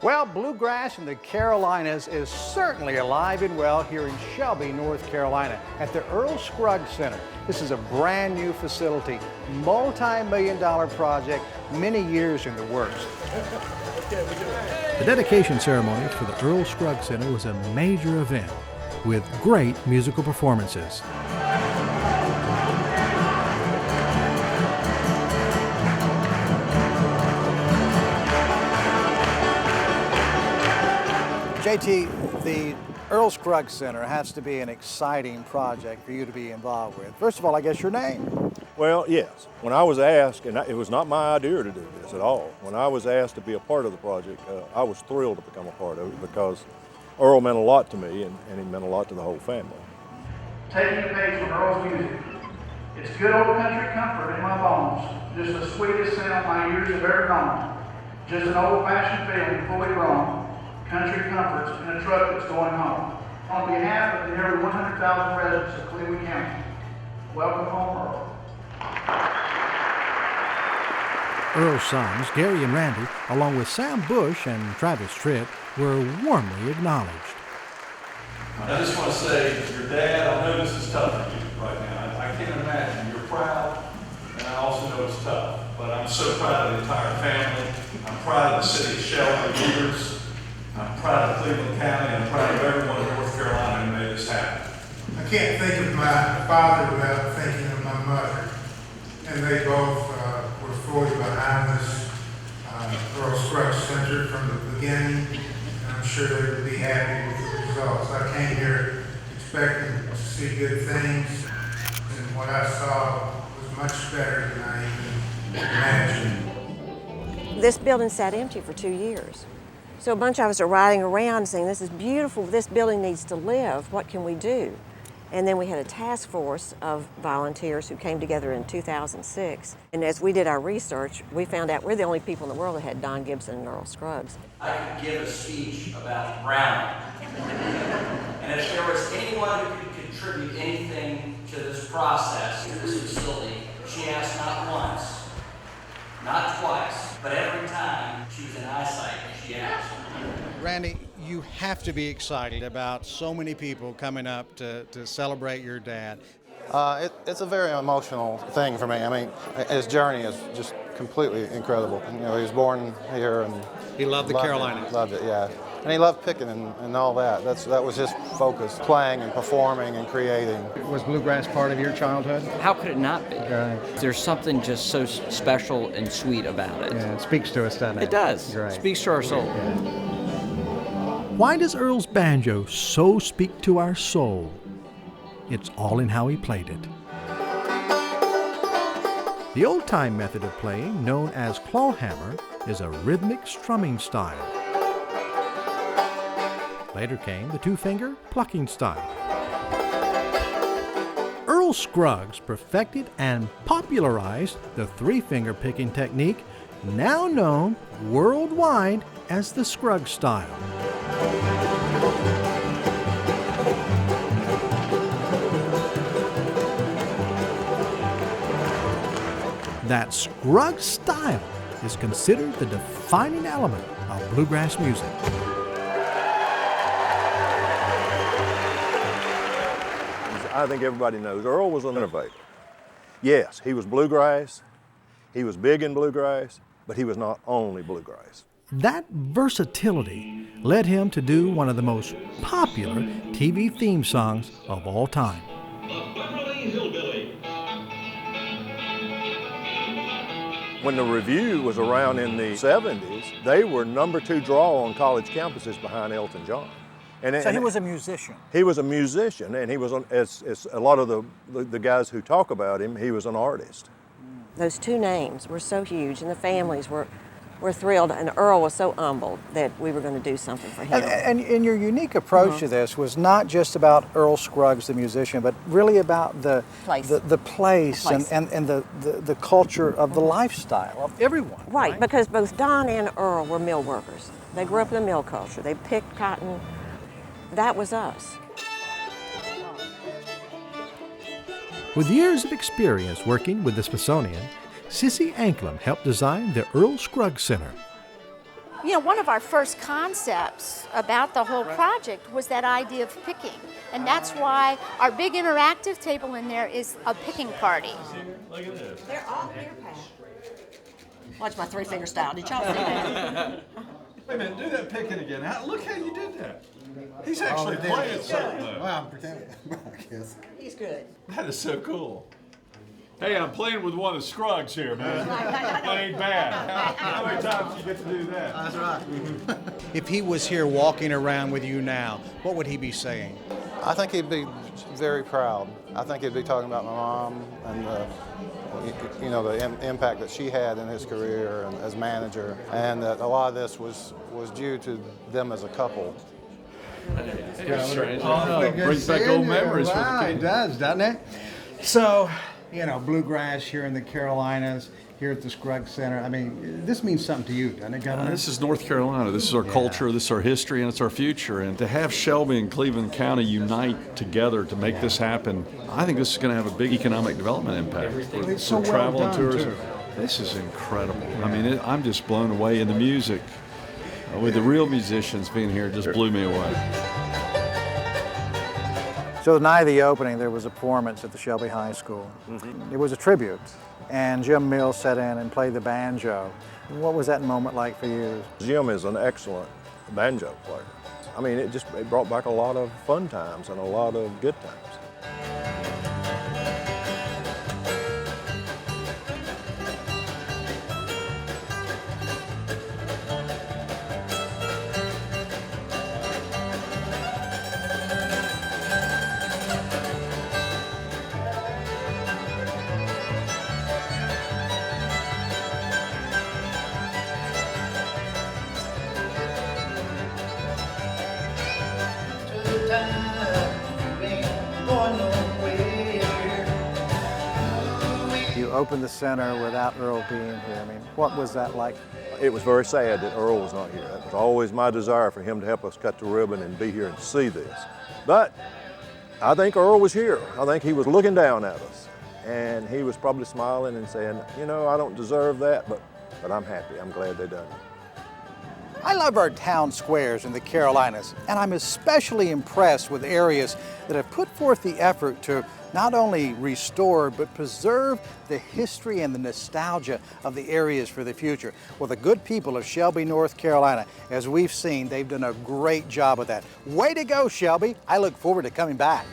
Well, bluegrass in the Carolinas is certainly alive and well here in Shelby, North Carolina at the Earl Scruggs Center. This is a brand new facility, multi-million-dollar project, many years in the works. The dedication ceremony for the Earl Scruggs Center was a major event with great musical performances. JT, the Earl Scruggs Center has to be an exciting project for you to be involved with. First of all, I guess your name? Well, yes. When I was asked, and it was not my idea to do this at all, when I was asked to be a part of the project, I was thrilled to become a part of it because Earl meant a lot to me and he meant a lot to the whole family. Taking a page from Earl's music. It's good old country comfort in my bones, just the sweetest sound my ears have ever known. Just an old-fashioned feeling fully grown. Country comforts in a truck that's going home. On behalf of the nearly 100,000 residents of Cleveland County, welcome home, Earl. Earl's sons, Gary and Randy, along with Sam Bush and Travis Tritt, were warmly acknowledged. I just want to say, your dad, I know this is tough for you right now. I can't imagine. You're proud, and I also know it's tough. But I'm so proud of the entire family. I'm proud of the city of Shelby leaders. I'm proud of Cleveland County, and I'm proud of everyone in North Carolina who made this happen. I can't think of my father without thinking of my mother. And they both were fully behind this Earl Scruggs Center from the beginning. And I'm sure they would be happy with the results. I came here expecting to see good things, and what I saw was much better than I even imagined. This building sat empty for 2 years. So a bunch of us are riding around saying, this is beautiful, this building needs to live, what can we do? And then we had a task force of volunteers who came together in 2006. And as we did our research, we found out we're the only people in the world that had Don Gibson and Earl Scruggs. I could give a speech about Browning. And if there was anyone who could contribute anything to this process, to this facility, she asked not once, not twice, but every time she was in eyesight, she asked. Randy, you have to be excited about so many people coming up to celebrate your dad. It's a very emotional thing for me. I mean, his journey is just completely incredible. You know, he was born here and He loved the Carolinas. Loved it, yeah. And he loved picking and all that. That was his focus, playing and performing and creating. Was bluegrass part of your childhood? How could it not be? Right. There's something just so special and sweet about it. Yeah, it speaks to us, doesn't it? It does. Right. It speaks to our soul. Yeah. Why does Earl's banjo so speak to our soul? It's all in how he played it. The old-time method of playing, known as clawhammer, is a rhythmic strumming style. Later came the two-finger plucking style. Earl Scruggs perfected and popularized the three-finger picking technique, now known worldwide as the Scruggs style. That Scruggs style is considered the defining element of bluegrass music. I think everybody knows Earl was an innovator. Yes, he was bluegrass, he was big in bluegrass, but he was not only bluegrass. That versatility led him to do one of the most popular TV theme songs of all time. When the Review was around in the 70s, they were #2 draw on college campuses behind Elton John. So he was a musician. He was a musician, and he was, as a lot of the guys who talk about him, he was an artist. Those two names were so huge, and the families were thrilled, and Earl was so humbled that we were going to do something for him. And your unique approach to this was not just about Earl Scruggs, the musician, but really about the place, and the culture of the lifestyle of everyone. Right, because both Don and Earl were mill workers. They grew up in the mill culture. They picked cotton. That was us. With years of experience working with the Smithsonian, Sissy Anklem helped design the Earl Scruggs Center. You know, one of our first concepts about the whole project was that idea of picking. And that's why our big interactive table in there is a picking party. Look at this. They're all here, Pat. Watch my three-finger style. Did y'all see that? Wait a minute, do that picking again. Look how you did that. He's actually playing something. Well, I'm pretending. He's good. That is so cool. Hey, I'm playing with one of the Scruggs here, man. That ain't bad. How many times do you get to do that? That's right. If he was here walking around with you now, what would he be saying? I think he'd be very proud. I think he'd be talking about my mom and the impact that she had in his career and as manager, and that a lot of this was due to them as a couple. It's strange. It brings back old memories for the It kids. does, doesn't it? So, bluegrass here in the Carolinas, here at the Scruggs Center. I mean, this means something to you, doesn't it, Governor? This is North Carolina. This is our culture, this is our history, and it's our future. And to have Shelby and Cleveland County unite together to make this happen, I think this is going to have a big economic development impact for so well travel and done, tourism. too. This is incredible. I mean, I'm just blown away. And the music, with the real musicians being here, just blew me away. So the night of the opening, there was a performance at the Shelby High School. It was a tribute, and Jim Mills sat in and played the banjo. What was that moment like for you? Jim is an excellent banjo player. I mean, it brought back a lot of fun times and a lot of good times. You opened the center without Earl being here. I mean, what was that like? It was very sad that Earl was not here. It was always my desire for him to help us cut the ribbon and be here and see this. But I think Earl was here. I think he was looking down at us, and he was probably smiling and saying, I don't deserve that, but I'm happy. I'm glad they done it. I love our town squares in the Carolinas, and I'm especially impressed with areas that have put forth the effort to not only restore, but preserve the history and the nostalgia of the areas for the future. Well, the good people of Shelby, North Carolina, as we've seen, they've done a great job of that. Way to go, Shelby. I look forward to coming back.